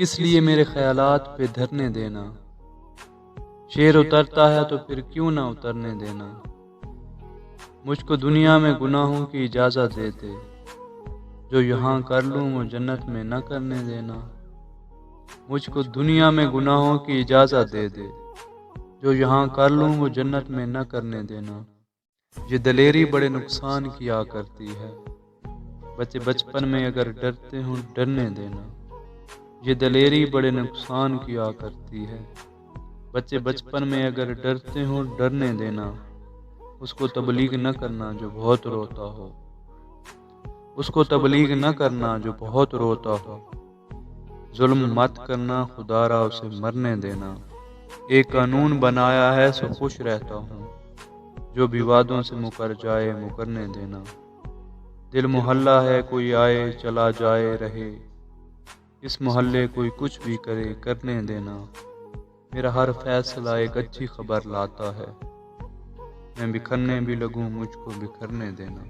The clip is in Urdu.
اس لیے میرے خیالات پہ دھرنے دینا، شعر اترتا ہے تو پھر کیوں نہ اترنے دینا، مجھ کو دنیا میں گناہوں کی اجازت دے دے، جو یہاں کر لوں وہ جنت میں نہ کرنے دینا، مجھ کو دنیا میں گناہوں کی اجازت دے دے، جو یہاں کر لوں وہ جنت میں نہ کرنے دینا، یہ دلیری بڑے نقصان کیا کرتی ہے، بچے بچپن میں اگر ڈرتے ہوں ڈرنے دینا، یہ دلیری بڑے نقصان کیا کرتی ہے، بچے بچپن میں اگر ڈرتے ہوں ڈرنے دینا، اس کو تبلیغ نہ کرنا جو بہت روتا ہو، اس کو تبلیغ نہ کرنا جو بہت روتا ہو، ظلم مت کرنا خدا را اسے مرنے دینا، ایک قانون بنایا ہے سو خوش رہتا ہوں، جو بھی وعدوں سے مکر جائے مکرنے دینا، دل محلہ ہے کوئی آئے چلا جائے رہے، اس محلے کوئی کچھ بھی کرے کرنے دینا، میرا ہر فیصلہ ایک اچھی خبر لاتا ہے، میں بکھرنے بھی لگوں مجھ کو بکھرنے دینا۔